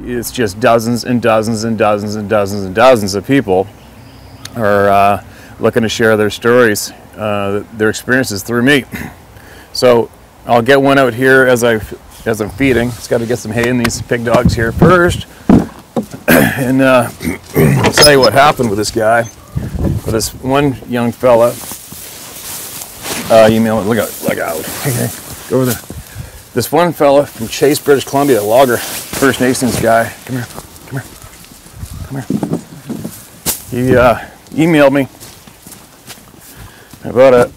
it's just dozens and dozens and dozens and dozens and dozens of people are looking to share their stories, their experiences through me. So I'll get one out here as I'm feeding. Just got to get some hay in these pig dogs here first, and I'll tell you what happened with this guy. With this one young fella, look out. Okay, go over there. This one fella from Chase, British Columbia, a logger, First Nations guy. Come here. He emailed me about an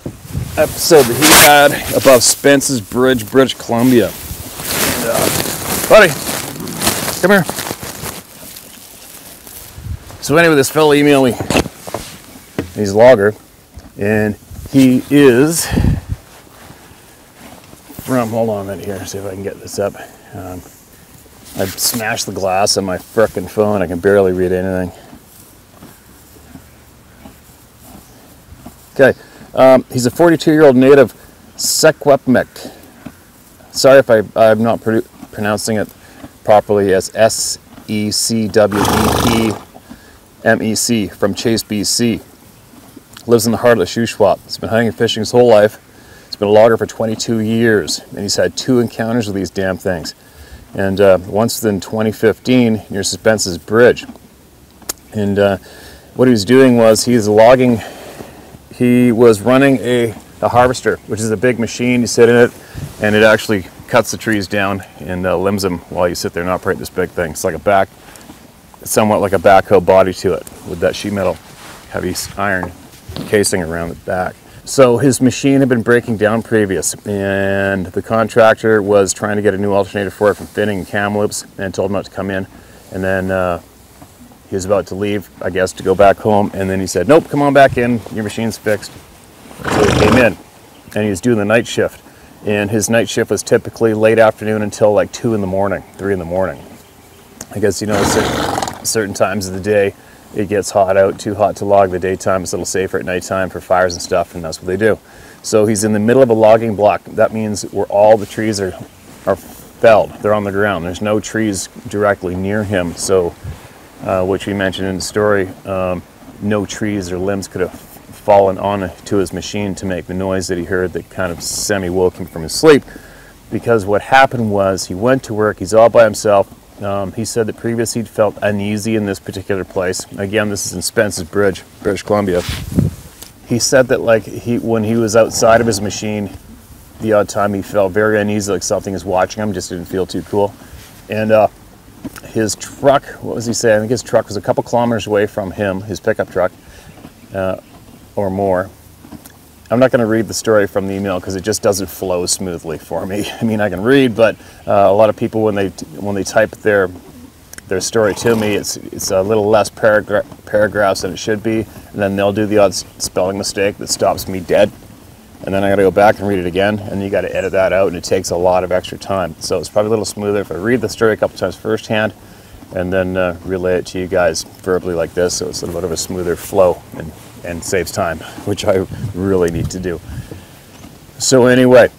episode that he had above Spence's Bridge, British Columbia. And, buddy, come here. So anyway, this fellow emailed me. He's a logger, and he is from, hold on a minute here, see if I can get this up. I smashed the glass on my frickin' phone. I can barely read anything. Okay, he's a 42-year-old native Secwepemc. Sorry if I'm not pronouncing it properly, as Secwepemec from Chase, BC. Lives in the heart of the Shuswap. He's been hunting and fishing his whole life. He's been a logger for 22 years, and he's had 2 encounters with these damn things. And once in 2015 near Spence's Bridge. And what he was doing was he was running a harvester, which is a big machine. You sit in it, and it actually cuts the trees down and limbs them while you sit there and operate this big thing. It's like somewhat like a backhoe body to it, with that sheet metal, heavy iron casing around the back. So his machine had been breaking down previous, and the contractor was trying to get a new alternator for it from fitting and Kamloops, and told him not to come in. And then he was about to leave, I guess, to go back home, and then he said, nope, come on back in, your machine's fixed. So he came in, and he was doing the night shift, and his night shift was typically late afternoon until like 2 in the morning, 3 in the morning. I guess, you know, certain times of the day it gets hot out, too hot to log. The daytime is a little safer at nighttime for fires and stuff, and that's what they do. So he's in the middle of a logging block. That means where all the trees are felled. They're on the ground. There's no trees directly near him. So, which we mentioned in the story, no trees or limbs could have fallen onto his machine to make the noise that he heard that kind of semi-woke him from his sleep. Because what happened was he went to work. He's all by himself. He said that previously he'd felt uneasy in this particular place. Again, this is in Spence's Bridge, British Columbia. He said that when he was outside of his machine, the odd time he felt very uneasy, like something is watching him, just didn't feel too cool. And his truck, what was he saying? I think his truck was a couple kilometers away from him, his pickup truck, or more. I'm not going to read the story from the email because it just doesn't flow smoothly for me. I mean, I can read, but a lot of people, when they type their story to me, it's a little less paragraphs than it should be, and then they'll do the odd spelling mistake that stops me dead, and then I got to go back and read it again, and you got to edit that out, and it takes a lot of extra time. So it's probably a little smoother if I read the story a couple times firsthand, and then relay it to you guys verbally like this, so it's a little bit of a smoother flow and saves time, which I really need to do. So anyway,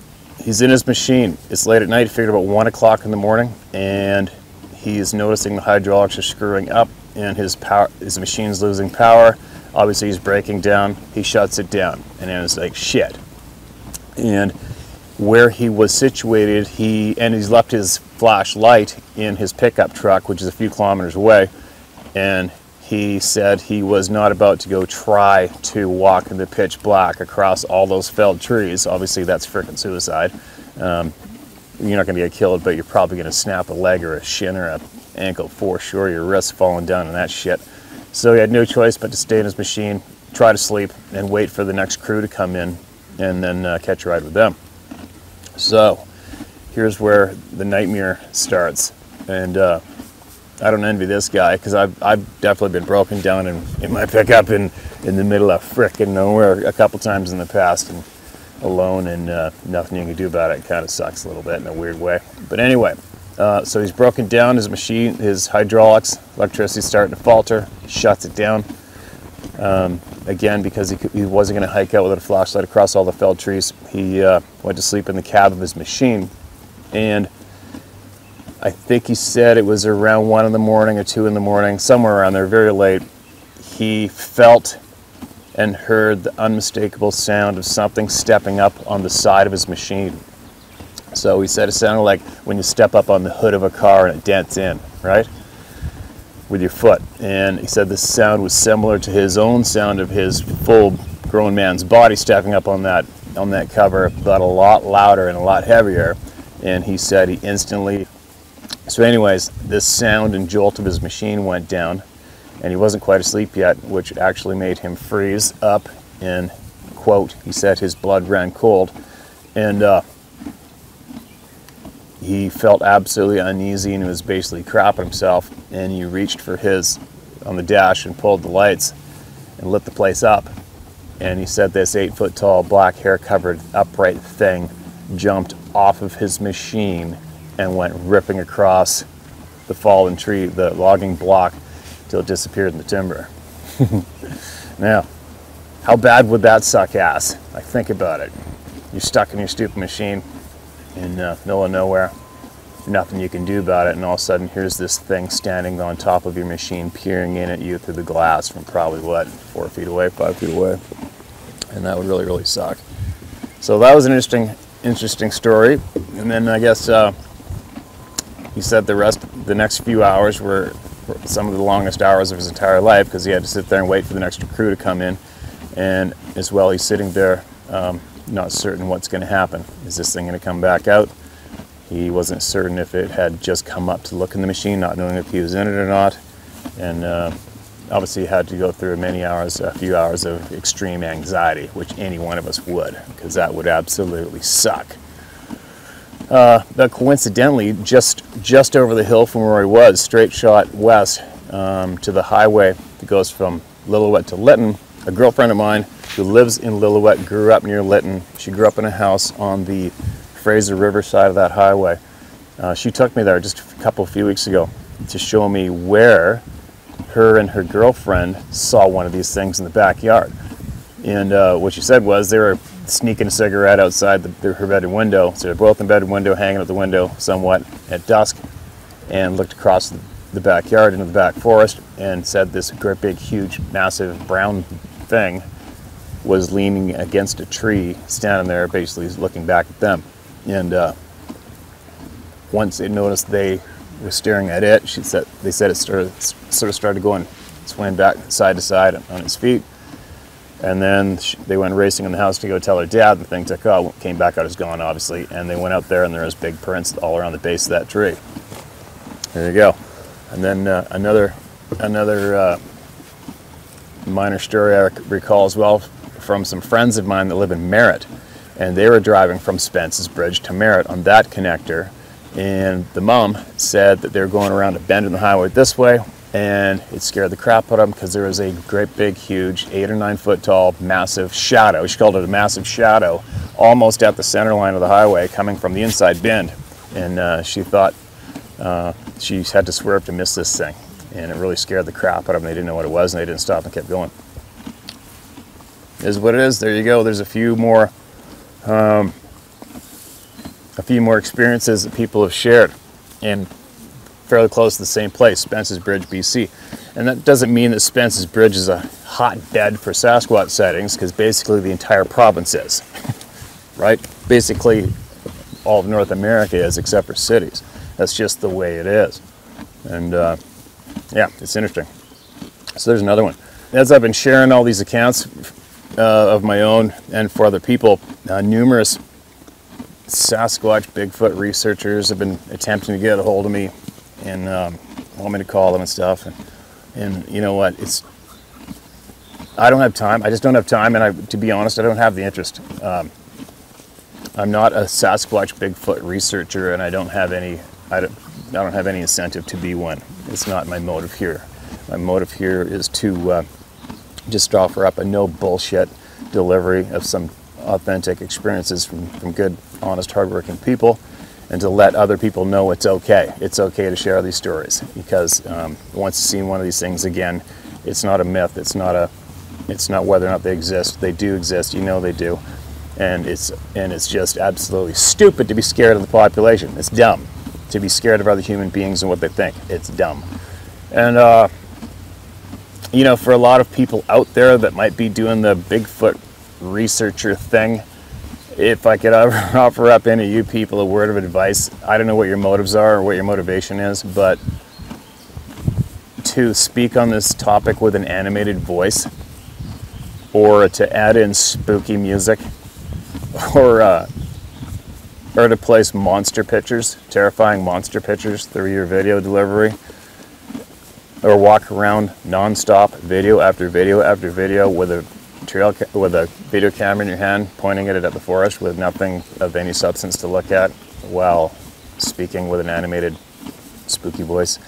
he's in his machine. It's late at night. He figured about 1 o'clock in the morning, and he's noticing the hydraulics are screwing up, and his machine's losing power. Obviously, he's breaking down. He shuts it down, and then it's like shit. And where he was situated, he's left his flashlight in his pickup truck, which is a few kilometers away, and he said he was not about to go try to walk in the pitch black across all those felled trees. Obviously, that's freaking suicide. You're not going to get killed, but you're probably going to snap a leg or a shin or an ankle for sure. Your wrist falling down and that shit. So he had no choice but to stay in his machine, try to sleep, and wait for the next crew to come in, and then catch a ride with them. So here's where the nightmare starts. And I don't envy this guy, because I've definitely been broken down in my pickup in the middle of frickin' nowhere a couple times in the past, and alone, and nothing you can do about it. It kind of sucks a little bit in a weird way. But anyway, so he's broken down his machine, his hydraulics, electricity's starting to falter. He shuts it down. Again, because he wasn't going to hike out with a flashlight across all the felled trees, he went to sleep in the cab of his machine. And I think he said it was around 1 in the morning or 2 in the morning, somewhere around there, very late. He felt and heard the unmistakable sound of something stepping up on the side of his machine. So he said it sounded like when you step up on the hood of a car and it dents in, right? With your foot. And he said the sound was similar to his own sound of his full grown man's body stepping up on that cover, but a lot louder and a lot heavier. And he said he instantly, so anyways, this sound and jolt of his machine went down, and he wasn't quite asleep yet, which actually made him freeze up, and quote, he said his blood ran cold, and he felt absolutely uneasy and was basically crapping himself, and he reached for his on the dash and pulled the lights and lit the place up. And he said this 8-foot tall, black hair covered upright thing jumped off of his machine and went ripping across the fallen tree, the logging block, till it disappeared in the timber. Now, how bad would that suck ass? Like, think about it. You're stuck in your stupid machine in the middle of nowhere, nothing you can do about it, and all of a sudden here's this thing standing on top of your machine, peering in at you through the glass from probably, what, 4 feet away, 5 feet away. And that would really, really suck. So that was an interesting story. And then I guess he said the next few hours were some of the longest hours of his entire life, because he had to sit there and wait for the next crew to come in. And as well, he's sitting there not certain what's going to happen. Is this thing going to come back out? He wasn't certain if it had just come up to look in the machine, not knowing if he was in it or not. And obviously he had to go through a few hours of extreme anxiety, which any one of us would, because that would absolutely suck. But coincidentally, just over the hill from where he was, straight shot west to the highway that goes from Lillooet to Lytton, a girlfriend of mine who lives in Lillooet grew up near Lytton. She grew up in a house on the Fraser River side of that highway. She took me there just a few weeks ago to show me where her and her girlfriend saw one of these things in the backyard. And what she said was they were sneaking a cigarette outside her bedroom window. So they're both in the bedroom window, hanging out the window somewhat at dusk, and looked across the backyard into the back forest, and said this great big huge massive brown thing was leaning against a tree, standing there basically looking back at them. And once it noticed they were staring at it, they said it started going, swaying back side to side on its feet. And then they went racing in the house to go tell their dad. The thing took off, came back out as gone, obviously. And they went out there, and there was big prints all around the base of that tree. There you go. And then another minor story I recall as well from some friends of mine that live in Merritt. And they were driving from Spence's Bridge to Merritt on that connector. And the mom said that they were going around a bend in the highway this way, and it scared the crap out of them because there was a great big huge 8 or 9 foot tall massive shadow. She called it a massive shadow almost at the center line of the highway coming from the inside bend. And she thought she had to swerve to miss this thing, and it really scared the crap out of them. They didn't know what it was, and they didn't stop and kept going. It is what it is. There you go. There's a few more experiences that people have shared in fairly close to the same place, Spence's Bridge, BC. And that doesn't mean that Spence's Bridge is a hotbed for Sasquatch sightings, because basically the entire province is, right? Basically all of North America is, except for cities. That's just the way it is. And yeah, it's interesting. So there's another one. As I've been sharing all these accounts of my own and for other people, numerous Sasquatch, Bigfoot researchers have been attempting to get a hold of me and want me to call them and stuff. And you know what? I don't have time. I just don't have time. And to be honest, I don't have the interest. I'm not a Sasquatch, Bigfoot researcher, and I don't have any incentive to be one. It's not my motive here. My motive here is to just offer up a no bullshit delivery of some authentic experiences from good, honest, hardworking people, and to let other people know it's okay. It's okay to share these stories, because once you've seen one of these things again, it's not a myth. It's not whether or not they exist. They do exist. You know they do, and it's just absolutely stupid to be scared of the population. It's dumb. to be scared of other human beings and what they think. It's dumb. And, you know, for a lot of people out there that might be doing the Bigfoot researcher thing, if I could ever offer up any of you people a word of advice, I don't know what your motives are or what your motivation is, but to speak on this topic with an animated voice, or to add in spooky music, or to place monster pictures, terrifying monster pictures through your video delivery, or walk around non-stop, video after video after video with a video camera in your hand, pointing it at the forest with nothing of any substance to look at, while speaking with an animated, spooky voice.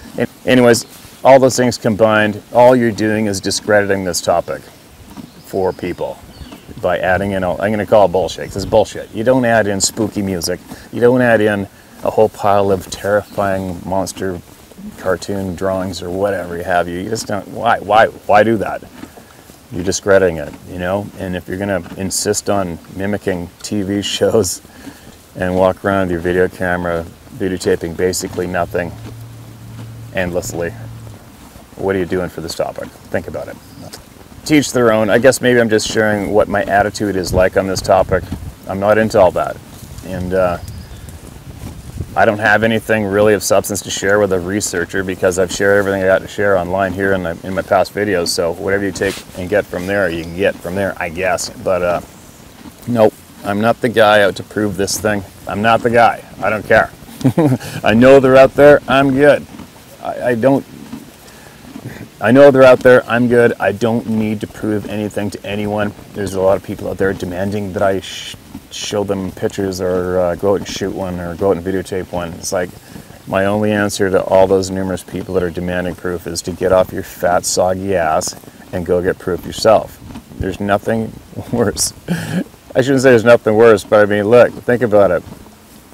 Anyways, all those things combined, all you're doing is discrediting this topic for people by adding in, I'm going to call it bullshit, because it's bullshit. You don't add in spooky music. You don't add in a whole pile of terrifying monster cartoon drawings or whatever you have. You just don't, why do that? You're discrediting it, you know? And if you're going to insist on mimicking TV shows and walk around with your video camera, videotaping basically nothing endlessly, what are you doing for this topic? Think about it. Teach their own. I guess maybe I'm just sharing what my attitude is like on this topic. I'm not into all that. And I don't have anything really of substance to share with a researcher, because I've shared everything I got to share online here in my past videos. So whatever you take and get from there, you can get from there, I guess. But nope, I'm not the guy out to prove this thing. I'm not the guy. I don't care. I know they're out there. I'm good. I know they're out there. I'm good. I don't need to prove anything to anyone. There's a lot of people out there demanding that I show them pictures, or go out and shoot one, or go out and videotape one. It's like, my only answer to all those numerous people that are demanding proof is to get off your fat, soggy ass and go get proof yourself. There's nothing worse. I shouldn't say there's nothing worse, but I mean, look, think about it.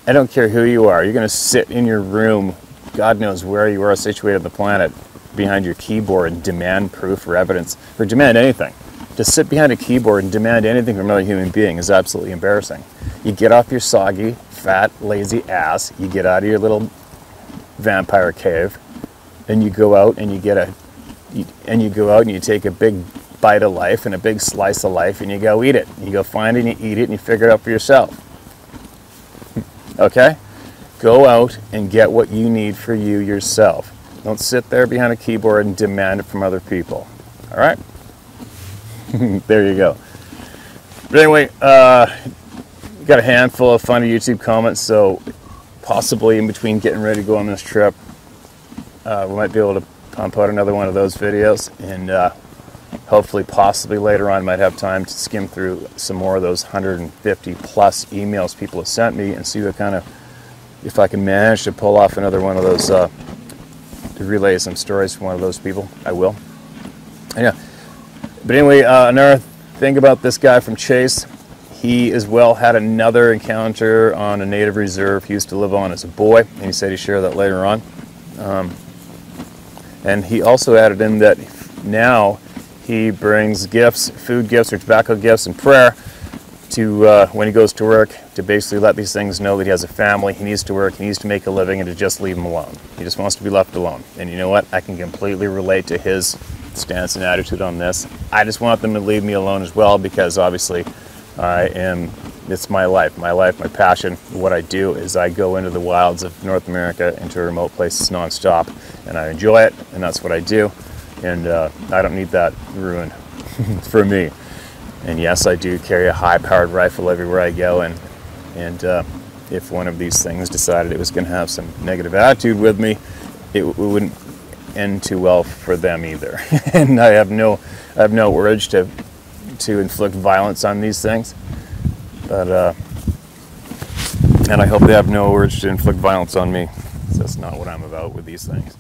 I don't care who you are. You're going to sit in your room, God knows where you are situated on the planet, behind your keyboard and demand proof or evidence, or demand anything. To sit behind a keyboard and demand anything from another human being is absolutely embarrassing. You get off your soggy, fat, lazy ass, you get out of your little vampire cave, and you go out and you take a big bite of life and a big slice of life, and you go eat it. You go find it and you eat it and you figure it out for yourself. Okay? Go out and get what you need for you yourself. Don't sit there behind a keyboard and demand it from other people. All right? There you go. But anyway, got a handful of funny YouTube comments, so possibly in between getting ready to go on this trip, we might be able to pump out another one of those videos, and hopefully, possibly later on, might have time to skim through some more of those 150 plus emails people have sent me and see what kind of, if I can manage to pull off another one of those, to relay some stories from one of those people. I will. Yeah. But anyway, another thing about this guy from Chase, he as well had another encounter on a native reserve he used to live on as a boy, and he said he'd share that later on. And he also added in that now he brings gifts, food gifts or tobacco gifts and prayer to when he goes to work, to basically let these things know that he has a family, he needs to work, he needs to make a living, and to just leave him alone. He just wants to be left alone. And you know what? I can completely relate to his stance and attitude on this. I just want them to leave me alone as well, because obviously it's my life, my passion. What I do is I go into the wilds of North America, into remote places nonstop, and I enjoy it, and that's what I do. And I don't need that ruined for me. And yes, I do carry a high-powered rifle everywhere I go, and if one of these things decided it was going to have some negative attitude with me, it wouldn't end too well for them either. And I have no urge to inflict violence on these things, but and I hope they have no urge to inflict violence on me. That's not what I'm about with these things.